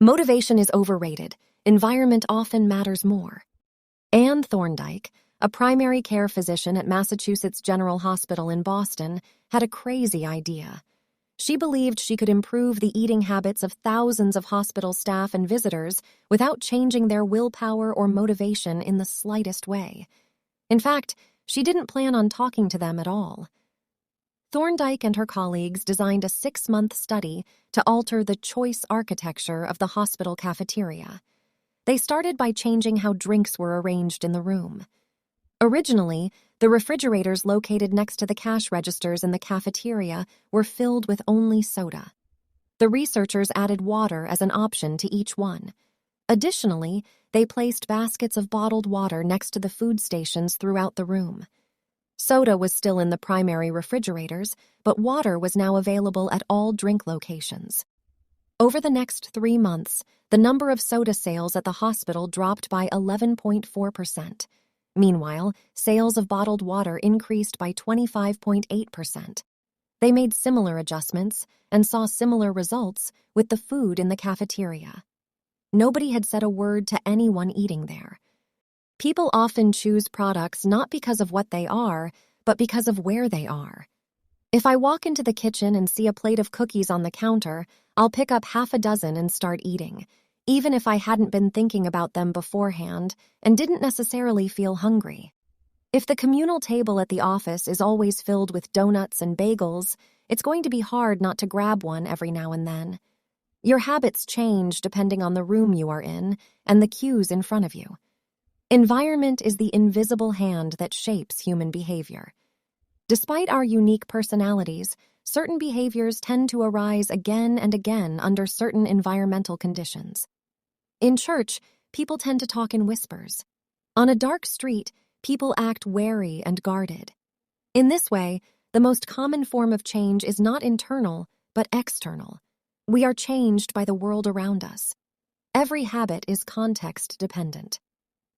Motivation is overrated. Environment often matters more. Anne Thorndike, a primary care physician at Massachusetts General Hospital in Boston, had a crazy idea. She believed she could improve the eating habits of thousands of hospital staff and visitors without changing their willpower or motivation in the slightest way. In fact, she didn't plan on talking to them at all. Thorndike and her colleagues designed a 6-month study to alter the choice architecture of the hospital cafeteria. They started by changing how drinks were arranged in the room. Originally, the refrigerators located next to the cash registers in the cafeteria were filled with only soda. The researchers added water as an option to each one. Additionally, they placed baskets of bottled water next to the food stations throughout the room. Soda was still in the primary refrigerators, but water was now available at all drink locations. Over the next 3 months, the number of soda sales at the hospital dropped by 11.4%. Meanwhile, sales of bottled water increased by 25.8%. They made similar adjustments and saw similar results with the food in the cafeteria. Nobody had said a word to anyone eating there. People often choose products not because of what they are, but because of where they are. If I walk into the kitchen and see a plate of cookies on the counter, I'll pick up half a dozen and start eating, even if I hadn't been thinking about them beforehand and didn't necessarily feel hungry. If the communal table at the office is always filled with donuts and bagels, it's going to be hard not to grab one every now and then. Your habits change depending on the room you are in and the cues in front of you. Environment is the invisible hand that shapes human behavior. Despite our unique personalities, certain behaviors tend to arise again and again under certain environmental conditions. In church, people tend to talk in whispers. On a dark street, people act wary and guarded. In this way, the most common form of change is not internal, but external. We are changed by the world around us. Every habit is context-dependent.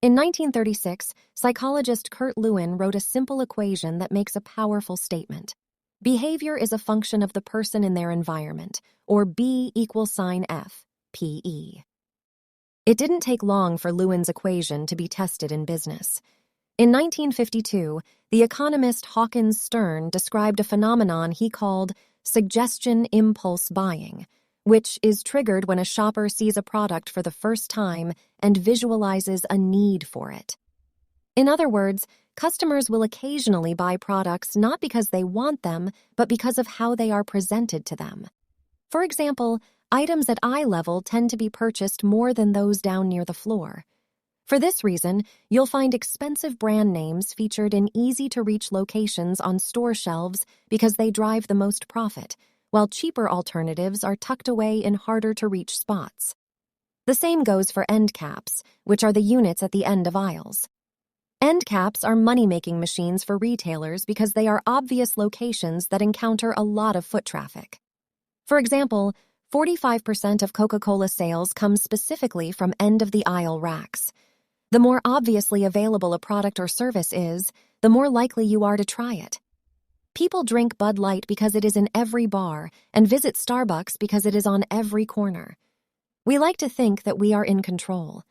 In 1936, psychologist Kurt Lewin wrote a simple equation that makes a powerful statement. Behavior is a function of the person in their environment, or B equals sign F, PE. It didn't take long for Lewin's equation to be tested in business. In 1952, the economist Hawkins Stern described a phenomenon he called suggestion impulse buying, which is triggered when a shopper sees a product for the first time and visualizes a need for it. In other words, customers will occasionally buy products not because they want them, but because of how they are presented to them. For example, items at eye level tend to be purchased more than those down near the floor. For this reason, you'll find expensive brand names featured in easy-to-reach locations on store shelves because they drive the most profit, while cheaper alternatives are tucked away in harder-to-reach spots. The same goes for end caps, which are the units at the end of aisles. End caps are money-making machines for retailers because they are obvious locations that encounter a lot of foot traffic. For example, 45% of Coca-Cola sales come specifically from end-of-the-aisle racks. The more obviously available a product or service is, the more likely you are to try it. People drink Bud Light because it is in every bar and visit Starbucks because it is on every corner. We like to think that we are in control.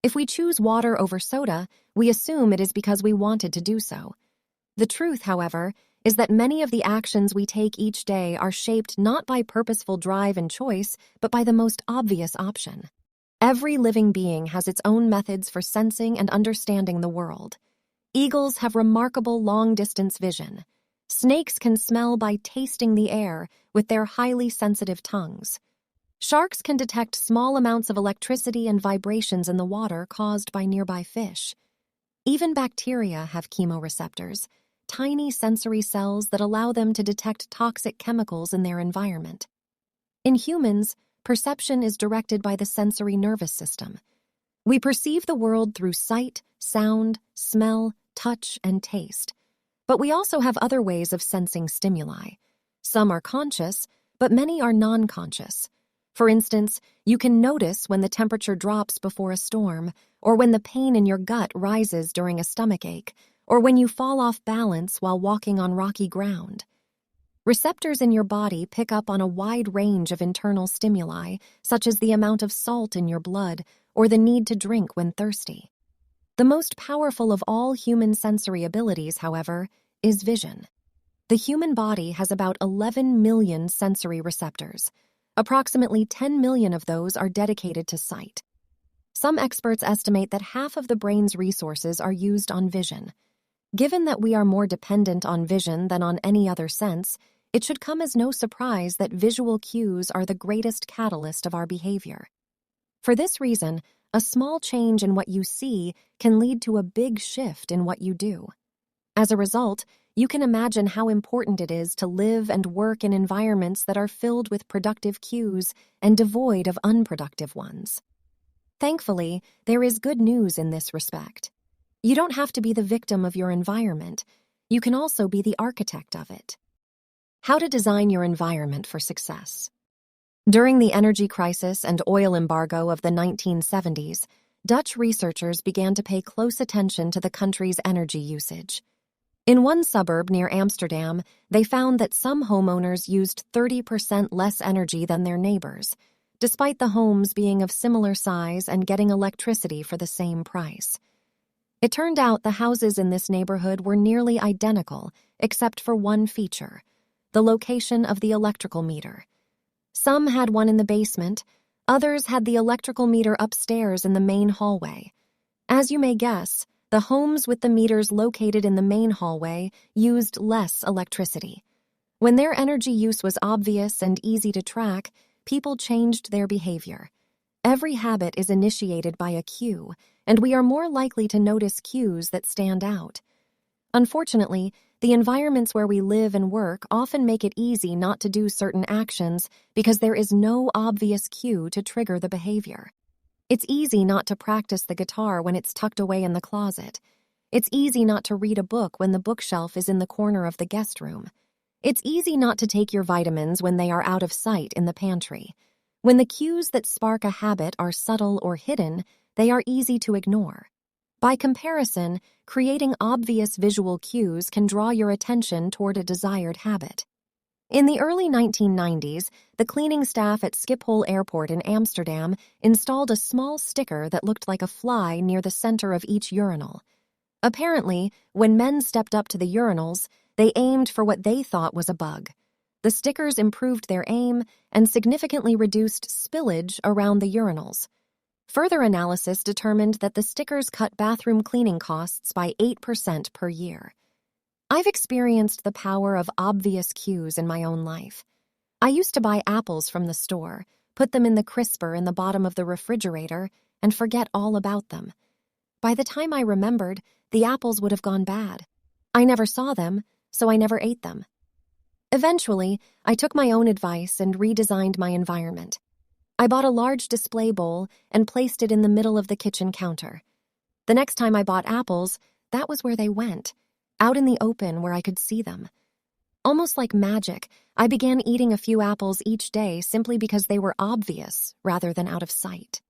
If we choose water over soda, we assume it is because we wanted to do so. The truth, however, is that many of the actions we take each day are shaped not by purposeful drive and choice, but by the most obvious option. Every living being has its own methods for sensing and understanding the world. Eagles have remarkable long-distance vision. Snakes can smell by tasting the air with their highly sensitive tongues. Sharks can detect small amounts of electricity and vibrations in the water caused by nearby fish. Even bacteria have chemoreceptors, tiny sensory cells that allow them to detect toxic chemicals in their environment. In humans, perception is directed by the sensory nervous system. We perceive the world through sight, sound, smell, touch, and taste. But we also have other ways of sensing stimuli. Some are conscious, but many are non-conscious. For instance, you can notice when the temperature drops before a storm, or when the pain in your gut rises during a stomachache, or when you fall off balance while walking on rocky ground. Receptors in your body pick up on a wide range of internal stimuli, such as the amount of salt in your blood or the need to drink when thirsty. The most powerful of all human sensory abilities, however, is vision. The human body has about 11 million sensory receptors. Approximately 10 million of those are dedicated to sight. Some experts estimate that half of the brain's resources are used on vision. Given that we are more dependent on vision than on any other sense, it should come as no surprise that visual cues are the greatest catalyst of our behavior. For this reason, a small change in what you see can lead to a big shift in what you do. As a result, you can imagine how important it is to live and work in environments that are filled with productive cues and devoid of unproductive ones. Thankfully, there is good news in this respect. You don't have to be the victim of your environment. You can also be the architect of it. How to design your environment for success. During the energy crisis and oil embargo of the 1970s, Dutch researchers began to pay close attention to the country's energy usage. In one suburb near Amsterdam, they found that some homeowners used 30% less energy than their neighbors, despite the homes being of similar size and getting electricity for the same price. It turned out the houses in this neighborhood were nearly identical, except for one feature: the location of the electrical meter. Some had one in the basement, others had the electrical meter upstairs in the main hallway. As you may guess, the homes with the meters located in the main hallway used less electricity. When their energy use was obvious and easy to track, people changed their behavior. Every habit is initiated by a cue, and we are more likely to notice cues that stand out. Unfortunately, the environments where we live and work often make it easy not to do certain actions because there is no obvious cue to trigger the behavior. It's easy not to practice the guitar when it's tucked away in the closet. It's easy not to read a book when the bookshelf is in the corner of the guest room. It's easy not to take your vitamins when they are out of sight in the pantry. When the cues that spark a habit are subtle or hidden, they are easy to ignore. By comparison, creating obvious visual cues can draw your attention toward a desired habit. In the early 1990s, the cleaning staff at Schiphol Airport in Amsterdam installed a small sticker that looked like a fly near the center of each urinal. Apparently, when men stepped up to the urinals, they aimed for what they thought was a bug. The stickers improved their aim and significantly reduced spillage around the urinals. Further analysis determined that the stickers cut bathroom cleaning costs by 8% per year. I've experienced the power of obvious cues in my own life. I used to buy apples from the store, put them in the crisper in the bottom of the refrigerator, and forget all about them. By the time I remembered, the apples would have gone bad. I never saw them, so I never ate them. Eventually, I took my own advice and redesigned my environment. I bought a large display bowl and placed it in the middle of the kitchen counter. The next time I bought apples, that was where they went, out in the open where I could see them. Almost like magic, I began eating a few apples each day simply because they were obvious rather than out of sight.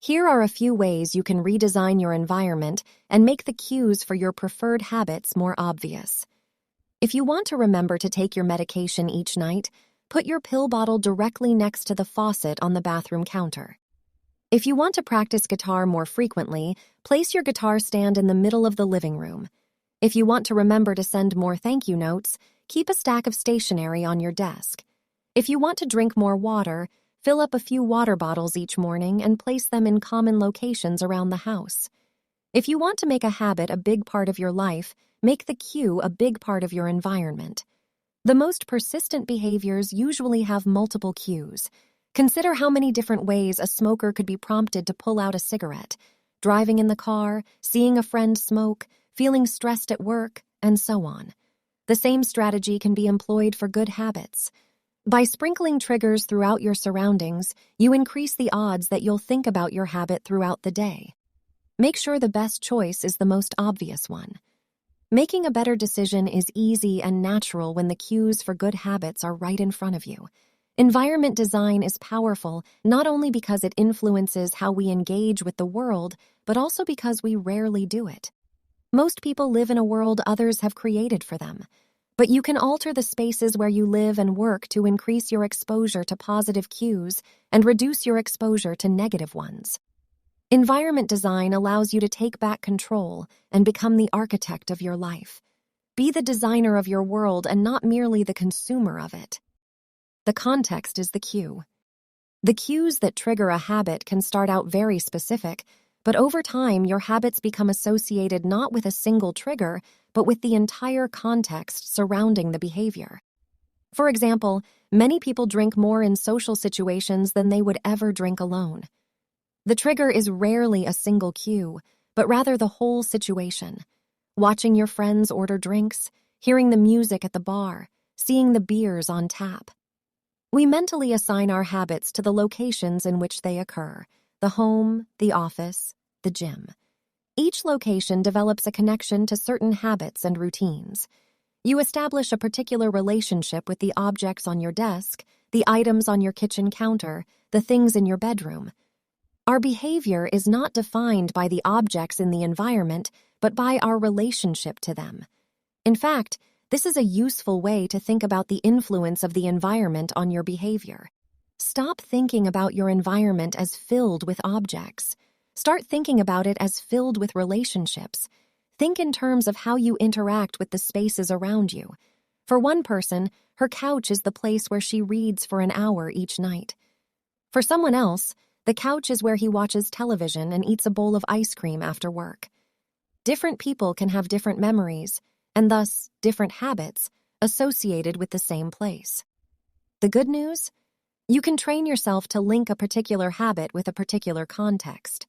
Here are a few ways you can redesign your environment and make the cues for your preferred habits more obvious. If you want to remember to take your medication each night, put your pill bottle directly next to the faucet on the bathroom counter. If you want to practice guitar more frequently, place your guitar stand in the middle of the living room. If you want to remember to send more thank you notes, keep a stack of stationery on your desk. If you want to drink more water, fill up a few water bottles each morning and place them in common locations around the house. If you want to make a habit a big part of your life, make the cue a big part of your environment. The most persistent behaviors usually have multiple cues. Consider how many different ways a smoker could be prompted to pull out a cigarette: driving in the car, seeing a friend smoke, feeling stressed at work, and so on. The same strategy can be employed for good habits. By sprinkling triggers throughout your surroundings, you increase the odds that you'll think about your habit throughout the day. Make sure the best choice is the most obvious one. Making a better decision is easy and natural when the cues for good habits are right in front of you. Environment design is powerful not only because it influences how we engage with the world, but also because we rarely do it. Most people live in a world others have created for them. But you can alter the spaces where you live and work to increase your exposure to positive cues and reduce your exposure to negative ones. Environment design allows you to take back control and become the architect of your life. Be the designer of your world and not merely the consumer of it. The context is the cue. The cues that trigger a habit can start out very specific, but over time your habits become associated not with a single trigger, but with the entire context surrounding the behavior. For example, many people drink more in social situations than they would ever drink alone. The trigger is rarely a single cue, but rather the whole situation. Watching your friends order drinks, hearing the music at the bar, seeing the beers on tap. We mentally assign our habits to the locations in which they occur: the home, the office, the gym. Each location develops a connection to certain habits and routines. You establish a particular relationship with the objects on your desk, the items on your kitchen counter, the things in your bedroom. Our behavior is not defined by the objects in the environment, but by our relationship to them. In fact, this is a useful way to think about the influence of the environment on your behavior. Stop thinking about your environment as filled with objects. Start thinking about it as filled with relationships. Think in terms of how you interact with the spaces around you. For one person, her couch is the place where she reads for an hour each night. For someone else, the couch is where he watches television and eats a bowl of ice cream after work. Different people can have different memories, and thus different habits, associated with the same place. The good news? You can train yourself to link a particular habit with a particular context.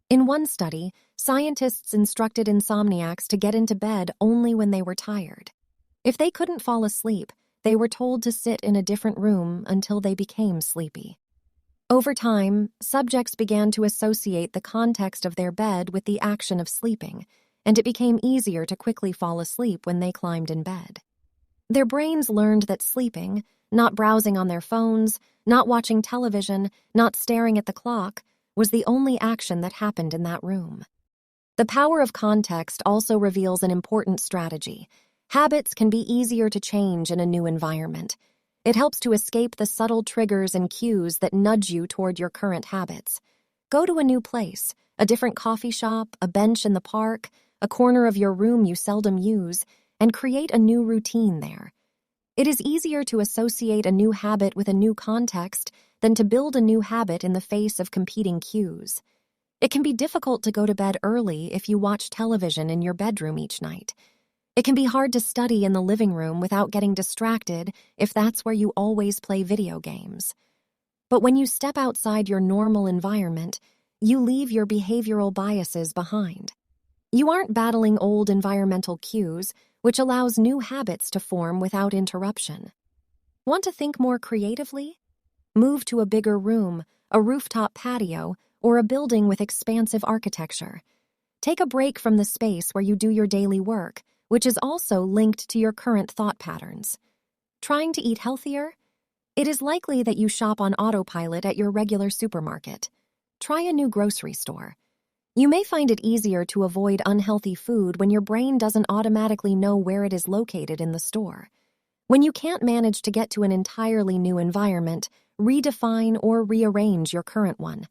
In one study, scientists instructed insomniacs to get into bed only when they were tired. If they couldn't fall asleep, they were told to sit in a different room until they became sleepy. Over time, subjects began to associate the context of their bed with the action of sleeping, and it became easier to quickly fall asleep when they climbed in bed. Their brains learned that sleeping, not browsing on their phones, not watching television, not staring at the clock, was the only action that happened in that room. The power of context also reveals an important strategy. Habits can be easier to change in a new environment. It helps to escape the subtle triggers and cues that nudge you toward your current habits. Go to a new place, a different coffee shop, a bench in the park, a corner of your room you seldom use, and create a new routine there. It is easier to associate a new habit with a new context than to build a new habit in the face of competing cues. It can be difficult to go to bed early if you watch television in your bedroom each night. It can be hard to study in the living room without getting distracted if that's where you always play video games. But when you step outside your normal environment, you leave your behavioral biases behind. You aren't battling old environmental cues, which allows new habits to form without interruption. Want to think more creatively? Move to a bigger room, a rooftop patio, or a building with expansive architecture. Take a break from the space where you do your daily work, which is also linked to your current thought patterns. Trying to eat healthier? It is likely that you shop on autopilot at your regular supermarket. Try a new grocery store. You may find it easier to avoid unhealthy food when your brain doesn't automatically know where it is located in the store. When you can't manage to get to an entirely new environment, redefine or rearrange your current one.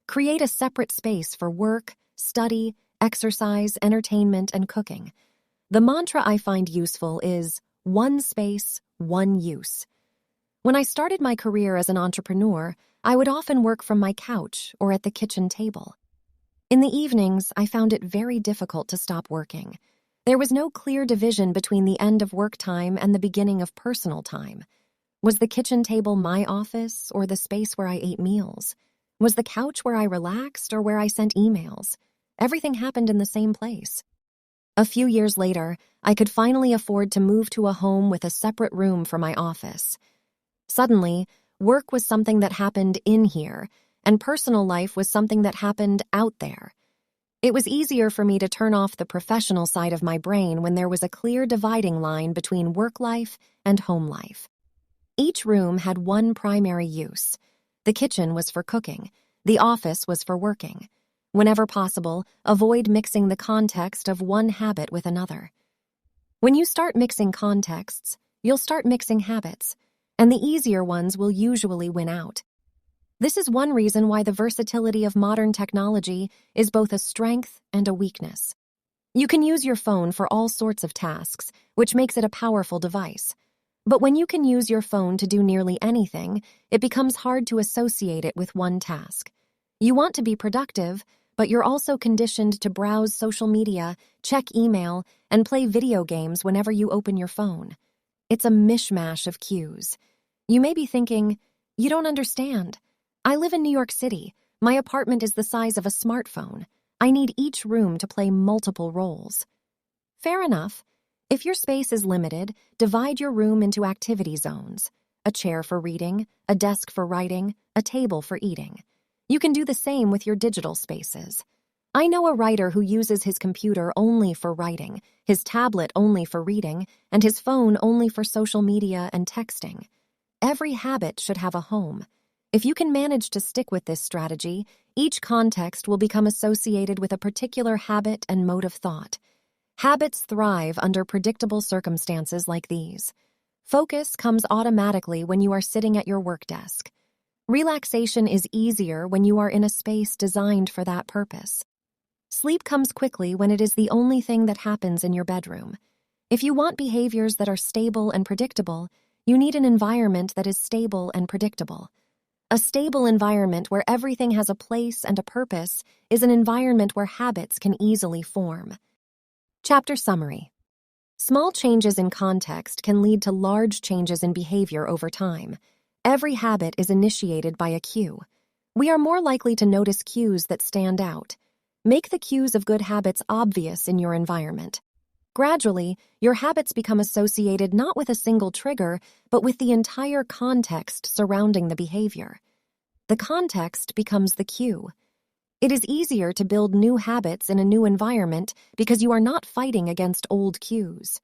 Create a separate space for work, study, exercise, entertainment, and cooking. The mantra I find useful is one space, one use. When I started my career as an entrepreneur, I would often work from my couch or at the kitchen table. In the evenings, I found it very difficult to stop working. There was no clear division between the end of work time and the beginning of personal time. Was the kitchen table my office or the space where I ate meals? Was the couch where I relaxed or where I sent emails? Everything happened in the same place. A few years later, I could finally afford to move to a home with a separate room for my office. Suddenly, work was something that happened in here, and personal life was something that happened out there. It was easier for me to turn off the professional side of my brain when there was a clear dividing line between work life and home life. Each room had one primary use. The kitchen was for cooking. The office was for working. Whenever possible, avoid mixing the context of one habit with another. When you start mixing contexts, you'll start mixing habits, and the easier ones will usually win out. This is one reason why the versatility of modern technology is both a strength and a weakness. You can use your phone for all sorts of tasks, which makes it a powerful device. But when you can use your phone to do nearly anything, it becomes hard to associate it with one task. You want to be productive, but you're also conditioned to browse social media, check email, and play video games whenever you open your phone. It's a mishmash of cues. You may be thinking, "You don't understand. I live in New York City. My apartment is the size of a smartphone. I need each room to play multiple roles." Fair enough. If your space is limited, divide your room into activity zones: a chair for reading, a desk for writing, a table for eating. You can do the same with your digital spaces. I know a writer who uses his computer only for writing, his tablet only for reading, and his phone only for social media and texting. Every habit should have a home. If you can manage to stick with this strategy, each context will become associated with a particular habit and mode of thought. Habits thrive under predictable circumstances like these. Focus comes automatically when you are sitting at your work desk. Relaxation is easier when you are in a space designed for that purpose. Sleep comes quickly when it is the only thing that happens in your bedroom. If you want behaviors that are stable and predictable, you need an environment that is stable and predictable. A stable environment where everything has a place and a purpose is an environment where habits can easily form. Chapter Summary. Small changes in context can lead to large changes in behavior over time. Every habit is initiated by a cue. We are more likely to notice cues that stand out. Make the cues of good habits obvious in your environment. Gradually, your habits become associated not with a single trigger, but with the entire context surrounding the behavior. The context becomes the cue. It is easier to build new habits in a new environment because you are not fighting against old cues.